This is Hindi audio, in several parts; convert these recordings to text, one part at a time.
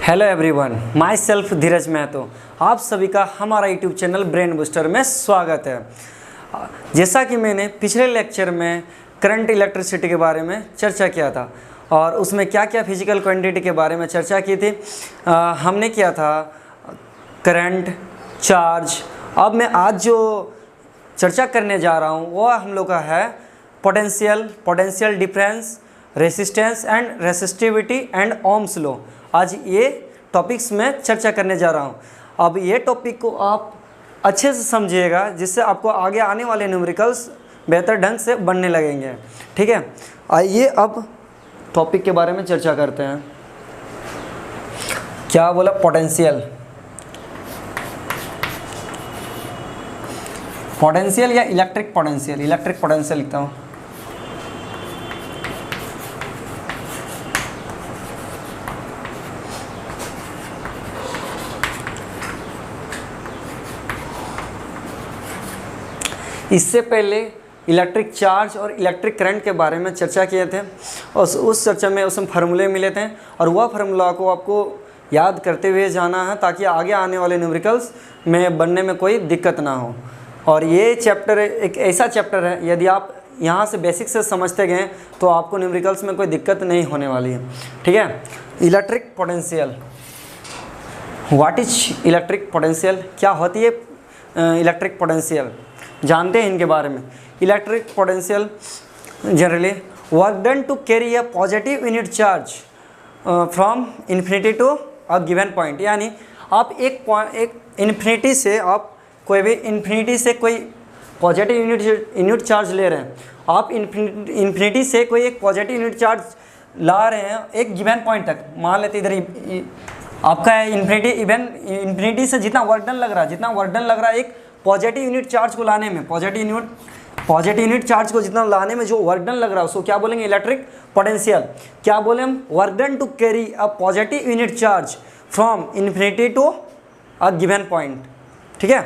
हेलो एवरीवन, माई सेल्फ धीरज महतो। आप सभी का हमारा यूट्यूब चैनल ब्रेन बूस्टर में स्वागत है। जैसा कि मैंने पिछले लेक्चर में करंट इलेक्ट्रिसिटी के बारे में चर्चा किया था और उसमें क्या क्या फिजिकल क्वांटिटी के बारे में चर्चा की थी। हमने किया था करंट, चार्ज। अब मैं आज जो चर्चा करने जा रहा हूँ वो हम लोग का है potential difference, resistance and resistivity and Ohm's law. आज ये टॉपिक्स में चर्चा करने जा रहा हूँ। अब ये टॉपिक को आप अच्छे से समझिएगा जिससे आपको आगे आने वाले न्यूमेरिकल्स बेहतर ढंग से बनने लगेंगे। ठीक है, आइए अब टॉपिक के बारे में चर्चा करते हैं। क्या बोला? पोटेंशियल या इलेक्ट्रिक पोटेंशियल लिखता हूँ। इससे पहले इलेक्ट्रिक चार्ज और इलेक्ट्रिक करंट के बारे में चर्चा किए थे और उस चर्चा में उसमें फार्मूले मिले थे और वह फार्मूला को आपको याद करते हुए जाना है ताकि आगे आने वाले न्यूमेरिकल्स में बनने में कोई दिक्कत ना हो। और ये चैप्टर एक ऐसा चैप्टर है, यदि आप यहाँ से बेसिक से समझते गए तो आपको न्यूमेरिकल्स में कोई दिक्कत नहीं होने वाली है। ठीक है, electric potential. What is electric potential? क्या होती है इलेक्ट्रिक पोटेंशियल? जानते हैं इनके बारे में। Electric potential generally work done to carry a positive unit charge from infinity to a given point. यानी आप एक इन्फिनिटी से आप इन्फिनिटी से कोई पॉजिटिव यूनिट चार्ज ले रहे हैं। आप इन्फिनिटी से कोई एक पॉजिटिव यूनिट चार्ज ला रहे हैं एक गिवन पॉइंट तक। मान लेते इधर आपका है इन्फिनिटी से जितना वर्क डन लग रहा है एक पॉजिटिव यूनिट चार्ज को लाने में, पॉजिटिव यूनिट चार्ज को जितना लाने में जो वर्क डन लग रहा है उसको क्या बोलेंगे? Electric potential. क्या बोले हम? Work done to carry a positive unit charge from infinity to a given point. ठीक है,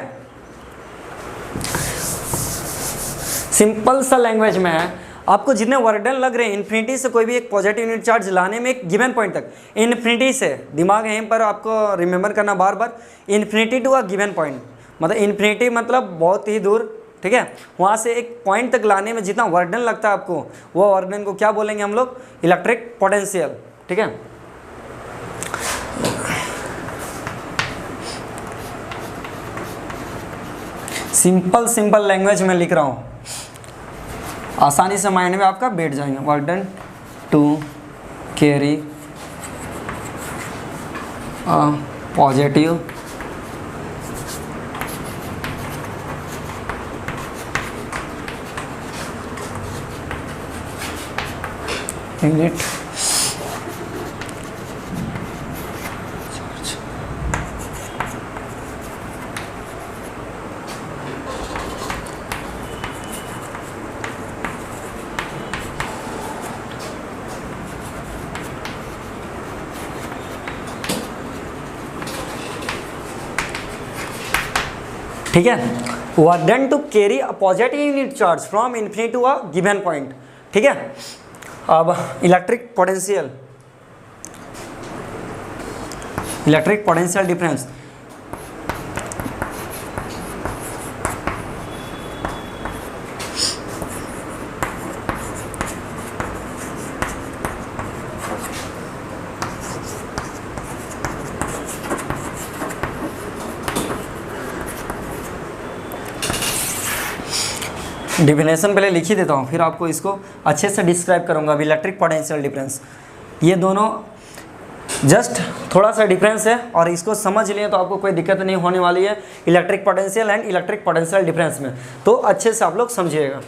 सिंपल सा लैंग्वेज में है। आपको जितने वर्क डन लग रहे हैं इन्फिनिटी से कोई भी एक पॉजिटिव यूनिट चार्ज लाने में एक गिवन पॉइंट तक, इन्फिनिटी से, दिमाग यहीं पर आपको रिमेंबर करना बार बार, infinity to a given point मतलब इन्फिनिटी मतलब बहुत ही दूर। ठीक है, वहाँ से एक पॉइंट तक लाने में जितना वर्क डन लगता है आपको, वो वर्क डन को क्या बोलेंगे हम लोग? Electric potential. ठीक है, सिंपल लैंग्वेज में लिख रहा हूँ, आसानी से माइंड में आपका बैठ जाएंगे। Work done to carry positive unit ठीक है, work done to carry a positive unit charge from infinity to a given point. ठीक है, अब इलेक्ट्रिक पोटेंशियल डिफरेंस। डिफिनेशन पहले लिख ही देता हूँ, फिर आपको इसको अच्छे से डिस्क्राइब करूँगा। अभी इलेक्ट्रिक पोटेंशियल डिफरेंस, ये दोनों जस्ट थोड़ा सा डिफरेंस है और इसको समझ लिए तो आपको कोई दिक्कत नहीं होने वाली है electric potential and electric potential difference में। तो अच्छे से आप लोग समझिएगा।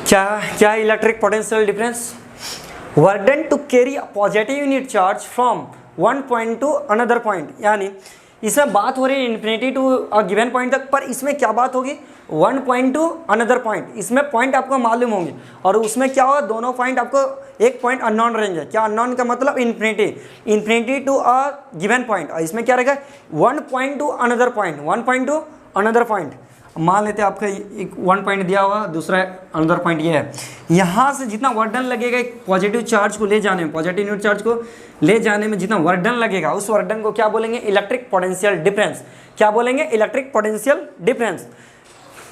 क्या क्या है electric potential difference? Work done to carry a positive unit charge from one point to another point, यानी इसमें बात हो रही है infinity to a given point तक, पर इसमें क्या बात होगी, one point to another point. इसमें पॉइंट आपको मालूम होंगे और उसमें क्या होगा, दोनों पॉइंट आपको एक पॉइंट अननोन रहेंगे। क्या अननोन का मतलब? Infinity to a given point. और इसमें क्या रहेगा, one point to another point, one point to another point. मान लेते हैं आपका एक वन पॉइंट दिया हुआ, दूसरा अनदर पॉइंट ये है। यहाँ से जितना वर्क डन लगेगा एक पॉजिटिव चार्ज को ले जाने में, पॉजिटिव यूनिट चार्ज को ले जाने में जितना वर्क डन लगेगा, उस वर्क डन को क्या बोलेंगे, इलेक्ट्रिक पोटेंशियल डिफरेंस। क्या बोलेंगे, इलेक्ट्रिक पोटेंशियल डिफरेंस।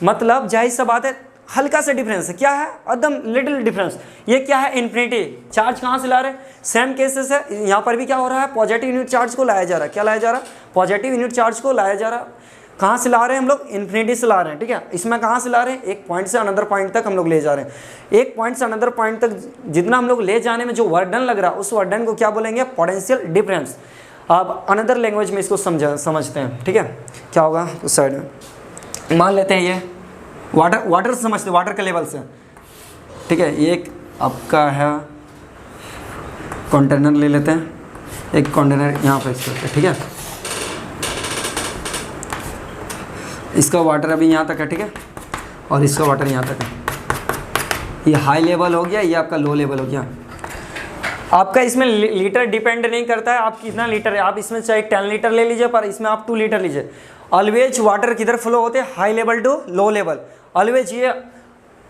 मतलब जाहिर सा बात है, हल्का सा डिफरेंस है। क्या है, एकदम लिटिल डिफरेंस। ये क्या है, इन्फिनिटी। चार्ज कहाँ से ला रहे हैं, सेम केसेस है। यहाँ पर भी क्या हो रहा है, पॉजिटिव यूनिट चार्ज को लाया जा रहा है। क्या लाया जा रहा है, पॉजिटिव यूनिट चार्ज को लाया जा रहा है। कहाँ से ला रहे हैं हम लोग, इन्फिनिटी से ला रहे हैं। ठीक है, इसमें कहाँ से ला रहे हैं, एक पॉइंट से अनदर पॉइंट तक हम लोग ले जा रहे हैं। एक पॉइंट से अनदर पॉइंट तक जितना हम लोग ले जाने में जो वर्क डन लग रहा है, उस वर्क डन को क्या बोलेंगे, पोटेंशियल डिफरेंस। अब अनदर लैंग्वेज में इसको समझते हैं। ठीक है, क्या होगा उस साइड में, मान लेते हैं ये वाटर से समझते हैं, वाटर के लेवल से। ठीक है, ये एक आपका है कंटेनर ले लेते हैं, एक कंटेनर यहाँ पे इसको, ठीक है, इसका वाटर अभी यहाँ तक है। ठीक है, और इसका वाटर यहाँ तक है। ये हाई लेवल हो गया, ये आपका लो लेवल हो गया। आपका इसमें लीटर डिपेंड नहीं करता है आप कितना लीटर है। आप इसमें चाहे 10 लीटर ले लीजिए, पर इसमें आप 2 लीटर लीजिए। ऑलवेज वाटर किधर फ्लो होते हैं, high level to low level. Always ये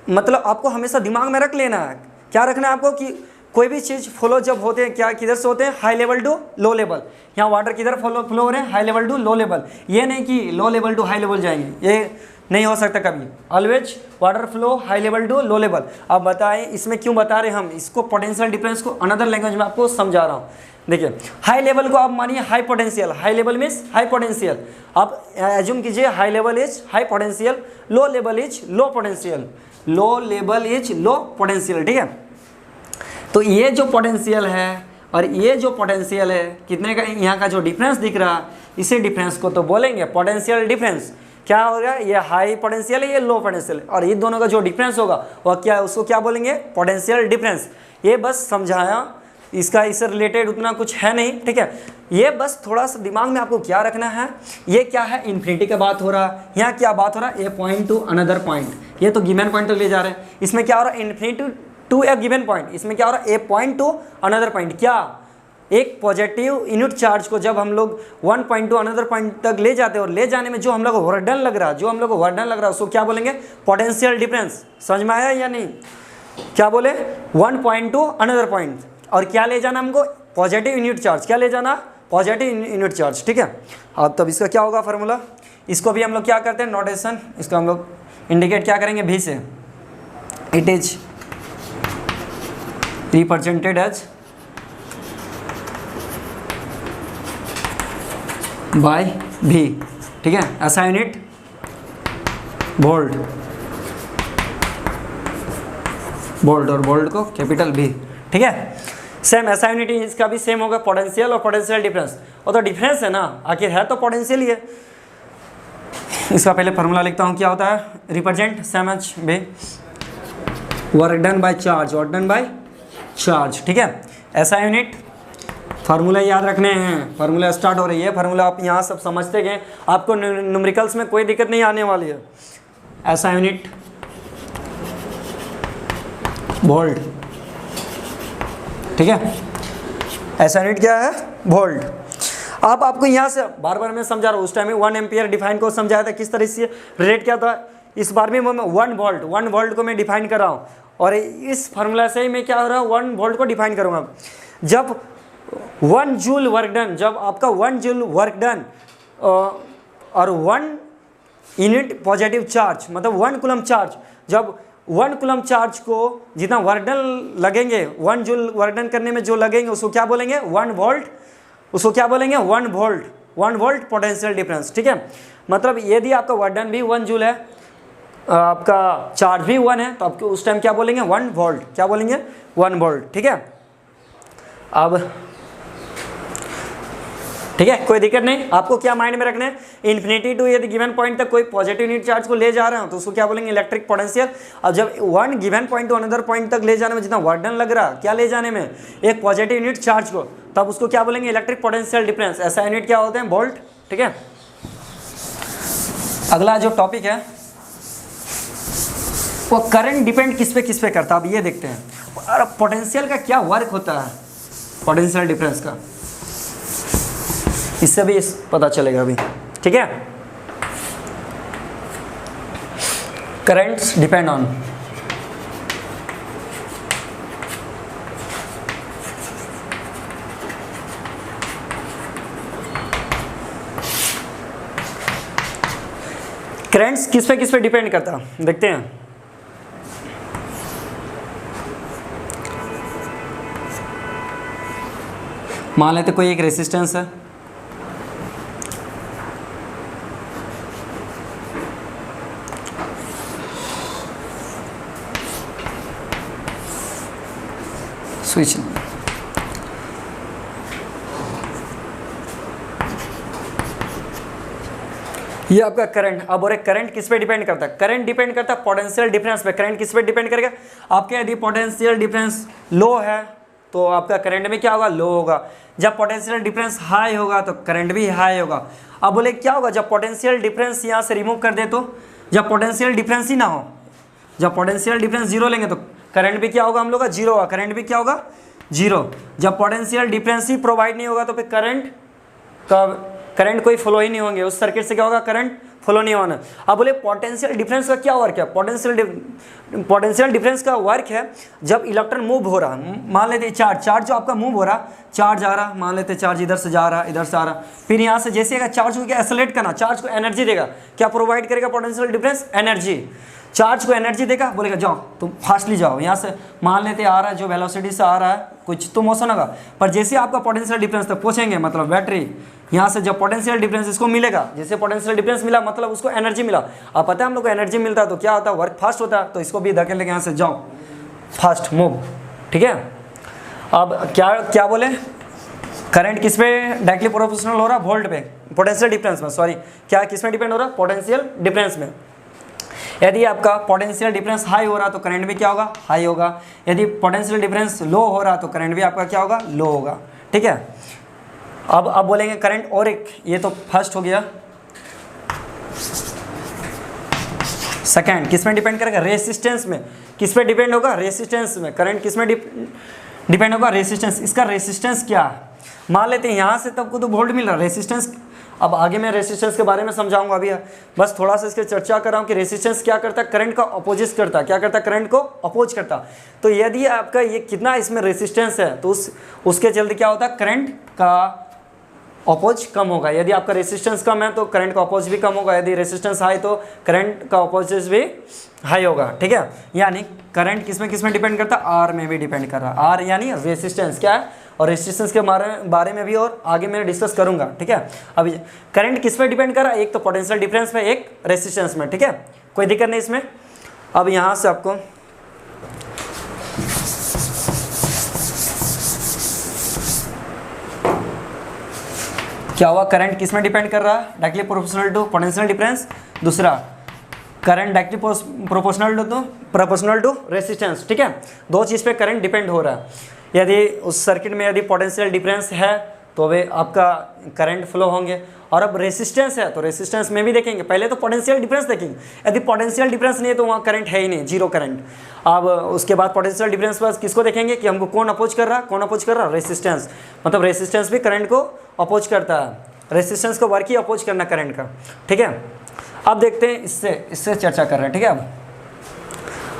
मतलब आपको हमेशा दिमाग में रख लेना है। क्या रखना है आपको, कि कोई भी चीज़ फ्लो जब होते हैं, क्या किधर से होते हैं, high level to low level. यहाँ वाटर किधर फ्लो हो रहे हैं, high level to low level. ये नहीं कि low level to high level जाएंगे, ये नहीं हो सकता कभी। Always water flow high level to low level. अब बताएं इसमें क्यों बता रहे हैं हम इसको, पोटेंशियल डिफरेंस को अनदर लैंग्वेज में आपको समझा रहा हूँ। देखिए, हाई लेवल को आप मानिए high potential, high level means high potential. आप एज्यूम कीजिए high level is high potential, low level is low potential, low level is low potential. ठीक है, तो ये जो पोटेंशियल है और ये जो पोटेंशियल है, कितने का यहाँ का जो डिफरेंस दिख रहा है, इसी डिफरेंस को तो बोलेंगे पोटेंशियल डिफरेंस। क्या होगा, ये हाई पोटेंशियल है, ये लो पोटेंशियल है, और ये दोनों का जो डिफरेंस होगा वह क्या है, उसको क्या बोलेंगे, पोटेंशियल डिफरेंस। ये बस समझाया, इसका इससे रिलेटेड उतना कुछ है नहीं। ठीक है, ये बस थोड़ा सा दिमाग में आपको क्या रखना है, ये क्या है, इन्फिनिटी का बात हो रहा है, यहाँ क्या बात हो रहा है, a point to another point. ये तो गिवन पॉइंट तक ले जा रहे हैं। इसमें क्या हो रहा है, infinity to a given point. इसमें क्या हो रहा है, a point to another point. क्या, एक पॉजिटिव यूनिट चार्ज को जब हम लोग one point to another point तक ले जाते हैं, और ले जाने में जो हम लोग को वर्क डन लग रहा है, जो हम लोग को वर्क डन लग रहा है, उसको क्या बोलेंगे, पोटेंशियल डिफरेंस। समझ में आया या नहीं, क्या बोले, one point to another point. और क्या ले जाना हमको, पॉजिटिव यूनिट चार्ज। क्या ले जाना, पॉजिटिव यूनिट चार्ज। ठीक है, अब तब इसका क्या होगा फार्मूला, इसको भी हम लोग क्या करते हैं, नोटेशन, इसको हम लोग इंडिकेट क्या करेंगे, भी से। It is represented as by V. ठीक है, ऐसा यूनिट बोल्ड, बोल्ड और बोल्ड को कैपिटल भी। ठीक है, सेम ऐसा यूनिट इसका भी सेम होगा, पोटेंशियल और पोटेंशियल डिफरेंस। और तो डिफरेंस है ना, आखिर है तो पोटेंशियल ही है। इसका पहले फार्मूला लिखता हूँ, क्या होता है, represent same H B, work done by charge, work done by charge. ठीक है, ऐसा यूनिट, फार्मूला याद रखने हैं। फार्मूला स्टार्ट हो रही है, फार्मूला आप यहाँ सब समझते गए, आपको न्यूमेरिकल्स में कोई दिक्कत नहीं आने वाली है। ऐसा यूनिट वोल्ट। ठीक है, ऐसा यूनिट क्या है, वोल्ट। अब आपको यहाँ से बार बार मैं समझा रहा हूँ, उस टाइम में 1 एम्पियर डिफाइन को समझाया था, किस तरह से रिलेट क्या था। इस बार में मैं 1 वोल्ट को मैं डिफाइन कर रहा हूँ, और इस फार्मूला से ही मैं क्या हो रहा है, 1 वोल्ट को डिफाइन करूँगा। जब 1 जूल वर्क डन, जब आपका 1 जूल वर्क डन और 1 यूनिट पॉजिटिव चार्ज, मतलब 1 कूलम चार्ज, जब 1 कूलम चार्ज को जितना वर्क डन लगेंगे, 1 जूल वर्क डन करने में जो लगेंगे, उसको क्या बोलेंगे, 1 वोल्ट। उसको क्या बोलेंगे, 1 वोल्ट, 1 वोल्ट पोटेंशियल डिफरेंस। ठीक है, मतलब यदि आपका वर्क डन भी 1 जूल है, आपका चार्ज भी 1 है, तो आपको उस टाइम क्या बोलेंगे, 1 वोल्ट। क्या बोलेंगे, 1 वोल्ट। ठीक है, अब ठीक है, कोई दिक्कत नहीं। आपको क्या माइंड में रखना है, इन्फिनिटी टू यदि गिवन पॉइंट तक कोई पॉजिटिव यूनिट चार्ज को ले जा रहे हो तो उसको क्या बोलेंगे, इलेक्ट्रिक पोटेंशियल। और जब one given point to another point तक ले जाने में जितना वर्डन लग रहा, क्या ले जाने में, एक पॉजिटिव यूनिट चार्ज को, तब उसको क्या बोलेंगे, इलेक्ट्रिक पोटेंशियल डिफरेंस। ऐसा यूनिट क्या होते हैं, वोल्ट। ठीक है, अगला जो टॉपिक है वो करंट डिपेंड किस पे करता है, अब ये देखते हैं। और पोटेंशियल का क्या वर्क होता है, पोटेंशियल डिफरेंस का, इससे भी पता चलेगा अभी। ठीक है, करंट्स डिपेंड ऑन करंट्स किस पे डिपेंड करता है, देखते हैं। मान लेते कोई एक रेसिस्टेंस है, स्विच, ये आपका करंट। अब और एक करंट किस पे डिपेंड करता है, करंट डिपेंड करता है पोटेंशियल डिफरेंस पे। करंट किस पे डिपेंड करेगा, आपके यदि पोटेंशियल डिफरेंस लो है तो आपका करंट में क्या होगा, लो होगा। जब पोटेंशियल डिफरेंस हाई होगा तो करंट भी हाई होगा। अब बोले क्या होगा, जब पोटेंशियल डिफरेंस यहाँ से रिमूव कर दे तो, जब पोटेंशियल डिफरेंस ही ना हो, जब पोटेंशियल डिफरेंस जीरो लेंगे तो करंट भी क्या होगा हम लोग का, जीरो होगा। करंट भी क्या होगा, जीरो। जब पोटेंशियल डिफरेंस ही प्रोवाइड नहीं होगा तो फिर करंट कोई फ्लो ही नहीं होंगे, उस सर्किट से क्या होगा, करंट फ्लो नहीं होना। अब बोले पोटेंशियल डिफरेंस का क्या वर्क है, पोटेंशियल डिफरेंस का वर्क है जब इलेक्ट्रॉन मूव हो रहा, मान लेते चार्ज जो आपका मूव हो रहा, चार्ज आ रहा, मान लेते चार्ज इधर से जा रहा, इधर से आ रहा, फिर यहाँ से जैसे अगर चार्ज को क्या एक्सेलरेट करना, चार्ज को एनर्जी देगा, क्या प्रोवाइड करेगा पोटेंशियल डिफरेंस, एनर्जी। चार्ज को एनर्जी देगा, बोलेगा जाओ तुम फास्टली जाओ, यहाँ से मान लेते आ रहा है जो वेलोसिटी से आ रहा है कुछ तो मोशन होगा, पर जैसे आपका पोटेंशियल डिफरेंस तक पहुँचेंगे, मतलब बैटरी यहाँ से जब पोटेंशियल डिफरेंस इसको मिलेगा, जैसे पोटेंशियल डिफरेंस मिला मतलब उसको एनर्जी मिला। अब पता है हम लोग को एनर्जी मिलता है तो क्या होता है, वर्क फास्ट होता है, तो इसको भी धकेल लेके यहाँ से जाओ फास्ट मूव। ठीक है, अब क्या बोले, करंट किस पे डायरेक्टली प्रोपोर्शनल हो रहा, वोल्ट पे, पोटेंशियल डिफरेंस में, सॉरी क्या किस में डिपेंड हो रहा, पोटेंशियल डिफरेंस में। यदि आपका पोटेंशियल डिफरेंस हाई हो रहा तो करंट भी क्या होगा, हाई होगा। यदि पोटेंशियल डिफरेंस लो हो रहा तो करंट भी आपका क्या होगा, लो होगा। ठीक है, अब बोलेंगे करंट और एक, ये तो फर्स्ट हो गया। सेकंड किस में डिपेंड करेगा, रेसिस्टेंस में। किस पे डिपेंड होगा, रेसिस्टेंस में। करंट किस में डिपेंड होगा, रेसिस्टेंस। इसका रेसिस्टेंस क्या है, मान लेते हैं यहाँ से तब को तो वोल्ट मिल रहा, रेसिस्टेंस। अब आगे मैं रेसिस्टेंस के बारे में समझाऊंगा, अभी बस थोड़ा सा इसके चर्चा कर रहा हूँ कि रेसिस्टेंस क्या करता है, करंट का अपोजिट करता है। क्या करता है, करंट को अपोज करता। तो यदि आपका ये कितना इसमें रेसिस्टेंस है तो उसके चलते क्या होता है, करंट का अपोज कम होगा। यदि आपका रेसिस्टेंस कम है तो करंट का अपोज भी कम होगा, यदि रेसिस्टेंस हाई तो करंट का अपोजिट भी हाई होगा। ठीक है, यानी करंट किस में डिपेंड करता है, आर में भी डिपेंड कर रहा है। आर यानी रेसिस्टेंस क्या है, और रेसिस्टेंस के बारे में भी और आगे मैं डिस्कस करूंगा। ठीक है, अभी करंट किस पे डिपेंड कर रहा है, एक तो पोटेंशियल डिफरेंस में, एक रेसिस्टेंस में। ठीक है, कोई दिक्कत नहीं इसमें। अब यहाँ से आपको क्या हुआ, करंट किस में डिपेंड कर रहा है, directly proportional to potential difference. दूसरा current directly proportional to resistance. ठीक है, दो चीज़ पे करंट डिपेंड हो रहा है। यदि उस सर्किट में यदि पोटेंशियल डिफरेंस है तो वे आपका करंट फ्लो होंगे, और अब रेसिस्टेंस है तो रेसिस्टेंस में भी देखेंगे। पहले तो पोटेंशियल डिफरेंस देखेंगे, यदि पोटेंशियल डिफरेंस नहीं है तो वहाँ करंट है ही नहीं, जीरो करंट। अब उसके बाद पोटेंशियल डिफरेंस पर किसको देखेंगे कि हमको कौन अपोज कर रहा, रेसिस्टेंस। मतलब रेसिस्टेंस भी करंट को अपोज करता है, रेसिस्टेंस को वर्क ही अपोज करना करंट का। ठीक है, अब देखते हैं इससे चर्चा कर रहे हैं। ठीक है,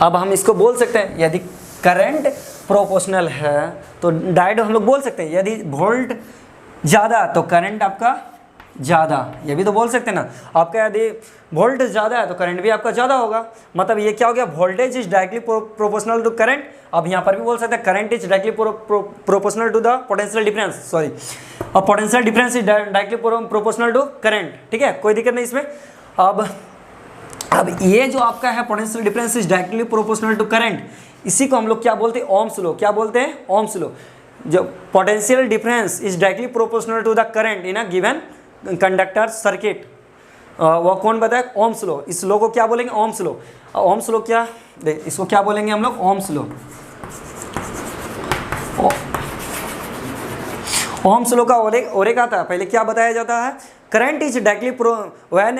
अब हम इसको बोल सकते हैं, यदि करंट प्रोपोर्शनल है तो डायरेक्ट हम लोग बोल सकते हैं, यदि वोल्ट ज़्यादा तो करंट आपका ज़्यादा, ये भी तो बोल सकते हैं ना। आपका यदि वोल्ट ज़्यादा है तो करंट भी आपका ज़्यादा होगा। मतलब ये क्या हो गया, voltage is directly proportional to current. अब यहाँ पर भी बोल सकते हैं current is directly proportional to the potential difference, sorry, और potential difference is directly proportional to current. ठीक है, कोई दिक्कत नहीं इसमें। अब ये जो आपका है potential difference is directly proportional to current, इसी को हम लोग क्या बोलते हैं, ओम्स लॉ। क्या बोलते हैं, ओम्स लॉ। जो potential difference is directly proportional to the current in a given conductor circuit, वो कौन बताए? Ohm's law. इस लॉ को क्या बोलेंगे? Ohm's law. ओम्स लॉ क्या, देख इसको क्या बोलेंगे हम लोग? Ohm's law. ओम्स लॉ का और एक आता है, पहले क्या बताया जाता है? Current is directly when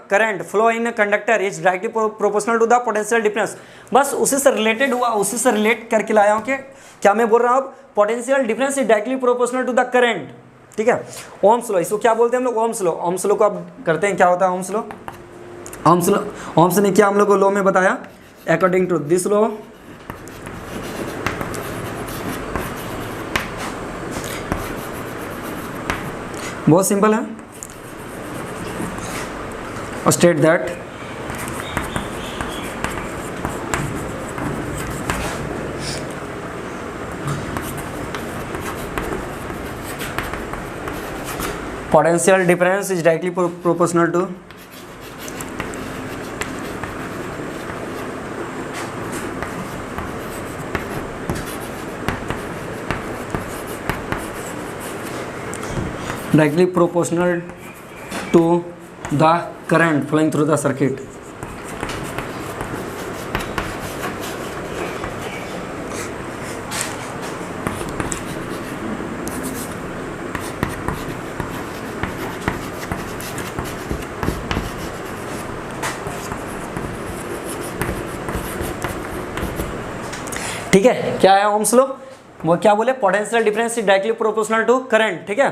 current flow in conductor is directly proportional to the potential difference. बस उसी से रिलेटेड हुआ, उसी से रिलेट करके लाया हूँ कि क्या मैं बोल रहा हूँ? Potential difference is directly proportional to the current, ठीक है। ओम्स लॉ, इसको क्या बोलते हैं हम लोग? Ohm's law. ओम्स लॉ को अब करते हैं, क्या होता है ओम्स लॉ? ओम्स ने क्या हम लोग को लॉ में बताया? अकॉर्डिंग टू दिस लॉ बहुत सिंपल है, और state that potential difference is directly proportional to the current flowing through the circuit. ठीक है, क्या है ओम्स लॉ? वो क्या बोले? Potential difference is directly proportional to current, ठीक है।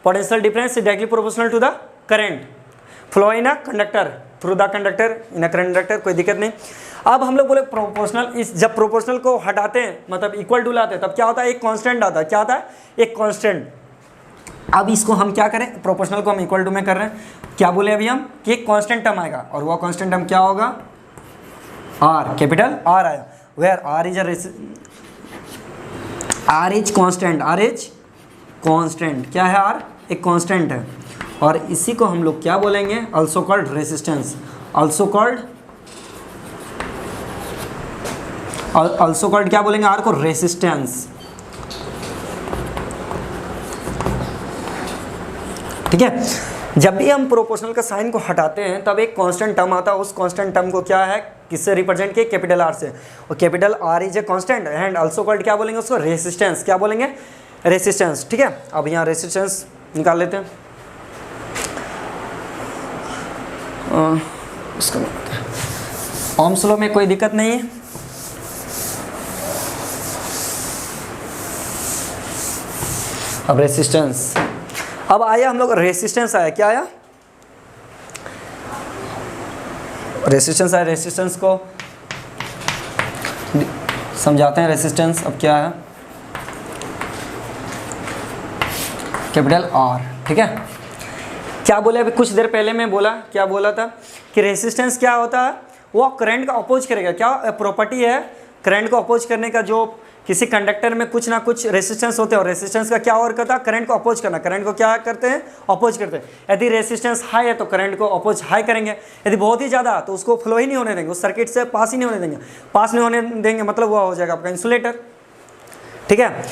Potential difference is directly proportional to the current flow in a conductor through the conductor in a conductor, कोई दिक्कत नहीं। अब हम लोग बोले प्रोपोर्शनल, इस जब प्रोपोर्शनल को हटाते हैं मतलब इक्वल टू लाते हैं, तब क्या होता है? एक कांस्टेंट आता है। क्या आता है? एक कांस्टेंट। अब इसको हम क्या करें? प्रोपोर्शनल को हम इक्वल टू में कर रहे हैं, क्या बोले अभी हम? कि एक कांस्टेंट टर्म आएगा, और वो कांस्टेंट टर्म क्या होगा? आर, कैपिटल आर आया, where R is constant. R is constant, क्या है? आर एक कांस्टेंट है, और इसी को हम लोग क्या बोलेंगे? Also called resistance. Also called क्या बोलेंगे? आर को रेसिस्टेंस, ठीक है। जब भी हम प्रोपोर्शनल का साइन को हटाते हैं तब एक कांस्टेंट टर्म आता है, उस कांस्टेंट टर्म को क्या है? किससे रिप्रेजेंट किए? कैपिटल आर से, और capital R is a constant and also called क्या बोलेंगे उसको? रेसिस्टेंस। क्या बोलेंगे? रेसिस्टेंस, ठीक है। अब यहाँ रेसिस्टेंस निकाल लेते हैं, उसका ओम्स लॉ में कोई दिक्कत नहीं है। अब रेसिस्टेंस, अब आया हम लोग रेसिस्टेंस आया, क्या आया? रेसिस्टेंस आया। रेसिस्टेंस को समझाते हैं। रेसिस्टेंस अब क्या है? कैपिटल आर, ठीक है। क्या बोले अभी कुछ देर पहले मैं बोला, क्या बोला था? कि रेसिस्टेंस क्या होता है? वो करंट का अपोज करेगा। क्या प्रॉपर्टी है करंट को अपोज करने का? जो किसी कंडक्टर में कुछ ना कुछ रेसिस्टेंस होते हैं, और रेसिस्टेंस का क्या और करता है? करंट को अपोज करना। करंट को क्या करते हैं? अपोज करते हैं। यदि रेसिस्टेंस हाई है तो करंट को अपोज हाई करेंगे, यदि बहुत ही ज़्यादा तो उसको फ्लो ही नहीं होने देंगे, उस सर्किट से पास ही नहीं होने देंगे। पास नहीं होने देंगे मतलब वो हो जाएगा आपका इंसुलेटर, ठीक है।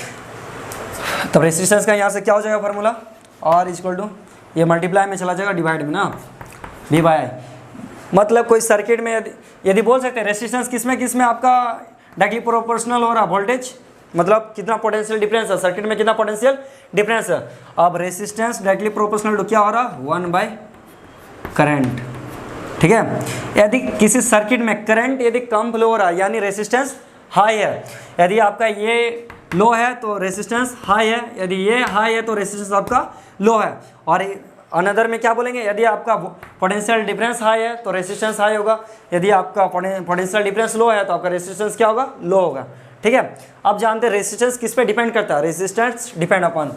तब रेसिस्टेंस का यहाँ से क्या हो जाएगा फार्मूला? आर इक्वल टू, ये मल्टीप्लाई में चला जाएगा डिवाइड में ना, वी बाय आई। मतलब कोई सर्किट में यदि बोल सकते हैं रेसिस्टेंस किसमें आपका डायरेक्टली प्रोपोर्शनल हो रहा वोल्टेज, मतलब कितना पोटेंशियल डिफरेंस है सर्किट में, कितना पोटेंशियल डिफरेंस है। अब रेसिस्टेंस डायरेक्टली प्रोपोर्शनल टू क्या हो रहा? 1 बाय करंट, ठीक है। यदि किसी सर्किट में करंट यदि कम फ्लो हो रहा है यानी रेसिस्टेंस हाई है, यदि आपका ये लो है तो रेसिस्टेंस हाई है, यदि ये हाई है तो रेसिस्टेंस आपका लो है। और अनदर में क्या बोलेंगे? यदि आपका पोटेंशियल डिफरेंस हाई है तो रेसिस्टेंस हाई होगा, यदि आपका पोटेंशियल डिफरेंस लो है तो आपका रेसिस्टेंस क्या होगा? लो होगा, ठीक है। अब जानते हैं रेसिस्टेंस किस पे डिपेंड करता है? रेसिस्टेंस डिपेंड अपॉन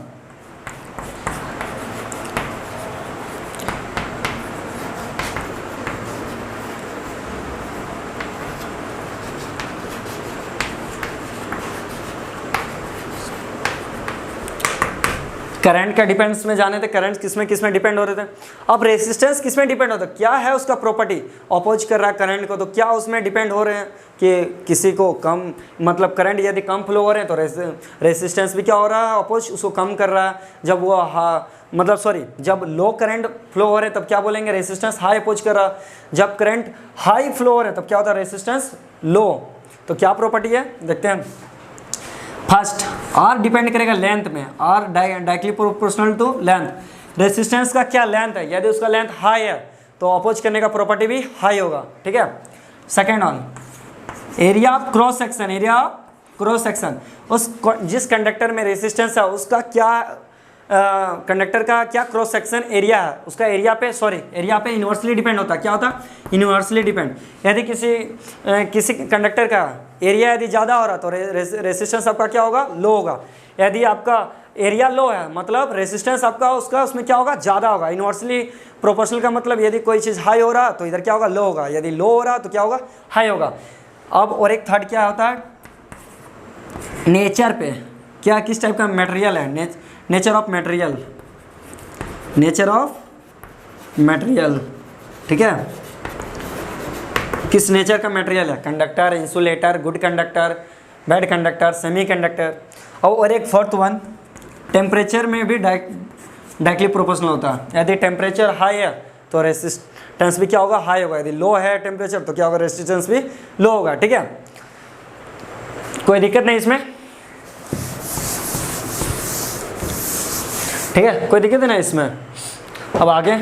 करंट का डिपेंड्स में जाने थे, करंट किस में डिपेंड हो रहे थे। अब रेसिस्टेंस किस में डिपेंड होता है, क्या है उसका प्रॉपर्टी, अपोज कर रहा है करंट को, तो क्या उसमें डिपेंड हो रहे हैं कि किसी को कम, मतलब करंट यदि कम फ्लो हो रहे हैं तो रेसिस्टेंस भी क्या हो रहा है, अपोज उसको कम कर रहा है। जब वो जब लो करंट फ्लो हो रहे हैं तब क्या बोलेंगे, रेसिस्टेंस हाई अपोज कर रहा। जब करंट हाई फ्लो हो रहे हैं तब क्या होता है, रेसिस्टेंस लो। तो क्या प्रॉपर्टी है देखते हैं। फर्स्ट, आर डिपेंड करेगा लेंथ में, R directly proportional to length. Resistance का क्या लेंथ है, यदि उसका लेंथ हाई है तो अपोज करने का प्रॉपर्टी भी हाई होगा, ठीक है। Second on area of cross section, area of cross section, उस जिस कंडक्टर में रेसिस्टेंस है उसका क्या कंडक्टर का क्या क्रॉस सेक्शन एरिया है, उसका एरिया पे इन्वर्सली डिपेंड होता है। क्या होता है, इन्वर्सली डिपेंड। यदि किसी कंडक्टर का एरिया यदि ज़्यादा हो रहा तो रेसिस्टेंस आपका क्या होगा, लो होगा। यदि आपका एरिया लो है मतलब रेसिस्टेंस आपका उसमें क्या होगा, ज़्यादा होगा। इन्वर्सली प्रोपोर्शनल का मतलब यदि कोई चीज़ हाई हो रहा तो इधर क्या होगा, लो होगा, यदि लो हो रहा तो क्या होगा, हाई होगा। अब और एक थर्ड क्या होता है, नेचर पे, क्या किस टाइप का मटेरियल है, nature of material, nature of material, ठीक है, किस नेचर का मटेरियल है, conductor, insulator, good conductor, bad conductor, semi conductor. और एक फोर्थ वन, टेम्परेचर में भी डायरेक्टली प्रोपोर्शनल होता है। यदि टेम्परेचर हाई है तो रेसिस्टेंस भी क्या होगा, हाई होगा। यदि लो है टेम्परेचर तो क्या होगा, रेसिस्टेंस भी लो होगा, ठीक है। कोई दिक्कत नहीं इसमें, ठीक है, कोई दिक्कत है ना इसमें। अब आगे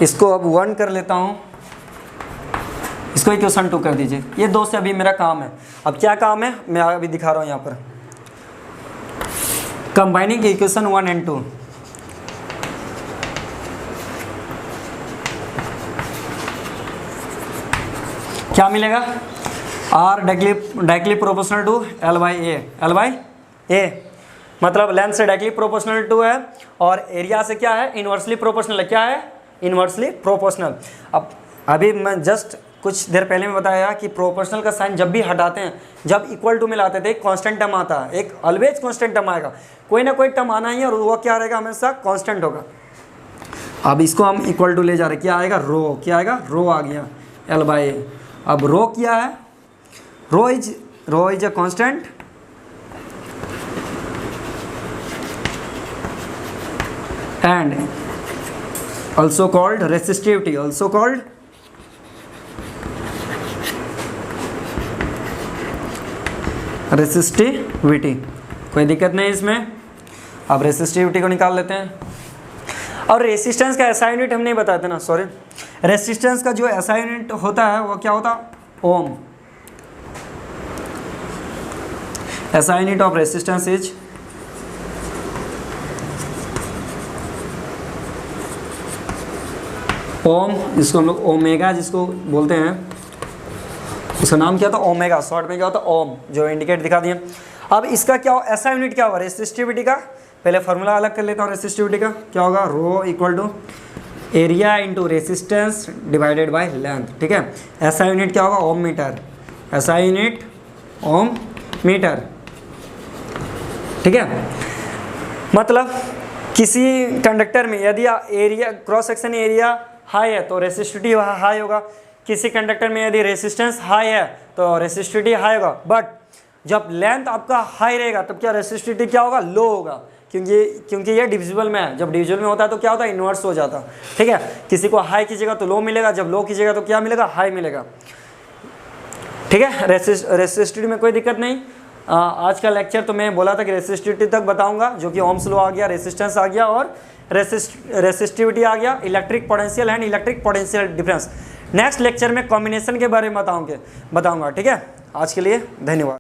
इसको अब 1 कर लेता हूँ, इसको इक्वेशन 2 कर दीजिए। ये 2 से अभी मेरा काम है। अब क्या काम है मैं अभी दिखा रहा हूँ यहाँ पर, कंबाइनिंग इक्वेशन 1 and 2। क्या मिलेगा, R directly proportional to L by A, मतलब लेंथ से डायरेक्टली प्रोपोर्शनल टू है और एरिया से क्या है, इन्वर्सली प्रोपोर्शनल है। क्या है, इन्वर्सली प्रोपोर्शनल। अब अभी मैं जस्ट कुछ देर पहले में बताया कि प्रोपोर्शनल का साइन जब भी हटाते हैं, जब इक्वल टू में लाते थे, एक कांस्टेंट टर्म आता है, एक ऑलवेज कांस्टेंट टर्म आएगा, कोई ना कोई टर्म आना ही है और वो क्या रहेगा, हमेशा कांस्टेंट होगा। अब इसको हम इक्वल टू ले जा रहे हैं, क्या आएगा, रो, क्या आएगा, रो आ गया एल बाई ए। अब रो क्या है, rho is a constant and also called resistivity, resistivity. कोई दिक्कत नहीं इसमें। अब रेसिस्टिविटी को निकाल लेते हैं। और रेसिस्टेंस का ऐसा यूनिट हम नहीं बताते ना, सॉरी, रेसिस्टेंस का जो ऐसा यूनिट होता है वो क्या होता है, ओम। ऐसा यूनिट ऑफ रेसिस्टेंस इज ओम, जिसको हम लोग ओमेगा जिसको बोलते हैं, उसका नाम क्या था, ओमेगा, शॉर्ट में क्या होता है, ओम, जो इंडिकेट दिखा दिए। अब इसका क्या हो, ऐसा यूनिट क्या होगा रेसिस्टिविटी का, पहले फार्मूला अलग कर लेता हूँ। रेसिस्टिविटी का क्या होगा, rho equal to area into resistance divided by length, ठीक है। ऐसा यूनिट क्या होगा, ओम मीटर, ऐसा यूनिट ओम मीटर, ठीक है। मतलब किसी कंडक्टर में यदि area cross section area high है तो रेसिस्टिविटी हाई होगा, किसी कंडक्टर में यदि रेसिस्टेंस हाई है तो रेसिस्टिविटी हाई होगा। बट जब लेंथ आपका हाई रहेगा तब क्या रेसिस्टिविटी क्या होगा, लो होगा, क्योंकि ये डिविजिबल में है। जब डिविजिबल में होता है तो क्या होता है, इन्वर्स हो जाता है, ठीक है। किसी को हाई कीजिएगा तो लो मिलेगा, जब लो कीजिएगा तो क्या मिलेगा, हाई मिलेगा, ठीक है। रेसिस्टिविटी में कोई दिक्कत नहीं। आज का लेक्चर तो मैं बोला था कि रेसिस्टिविटी तक बताऊंगा, जो कि ओम्स लॉ आ गया, रेसिस्टेंस आ गया और रेसिस्टिविटी आ गया, electric potential and electric potential difference. Next lecture में कॉम्बिनेशन के बारे में बताऊंगा, ठीक है। आज के लिए धन्यवाद।